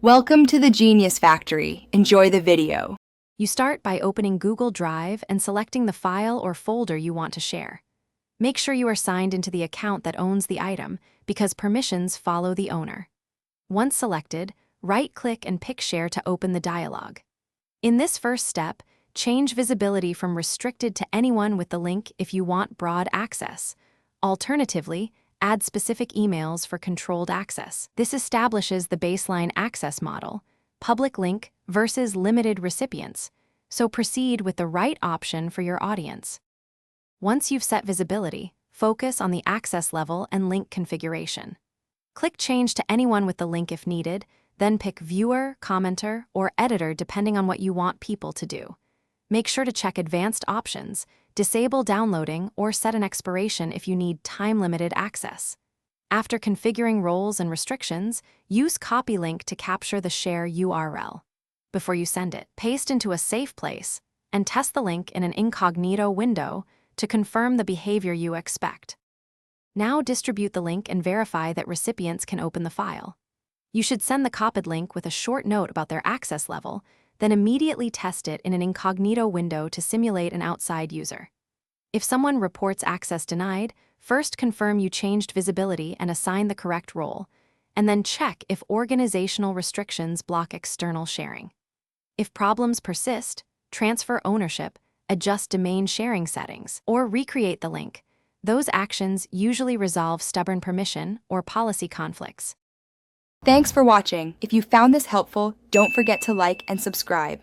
Welcome to the Genius Factory. Enjoy the video. You start by opening Google Drive and selecting the file or folder you want to share. Make sure you are signed into the account that owns the item, because permissions follow the owner. Once selected, right-click and pick Share to open the dialog. In this first step, change visibility from restricted to anyone with the link if you want broad access. Alternatively, add specific emails for controlled access. This establishes the baseline access model, public link versus limited recipients, so proceed with the right option for your audience. Once you've set visibility, focus on the access level and link configuration. Click Change to anyone with the link if needed, then pick Viewer, Commenter, or Editor depending on what you want people to do. Make sure to check advanced options, disable downloading, or set an expiration if you need time-limited access. After configuring roles and restrictions, use Copy Link to capture the share URL. Before you send it, paste into a safe place and test the link in an incognito window to confirm the behavior you expect. Now distribute the link and verify that recipients can open the file. You should send the copied link with a short note about their access level, then immediately test it in an incognito window to simulate an outside user. If someone reports access denied, first confirm you changed visibility and assign the correct role, and then check if organizational restrictions block external sharing. If problems persist, transfer ownership, adjust domain sharing settings, or recreate the link. Those actions usually resolve stubborn permission or policy conflicts. Thanks for watching. If you found this helpful, don't forget to like and subscribe.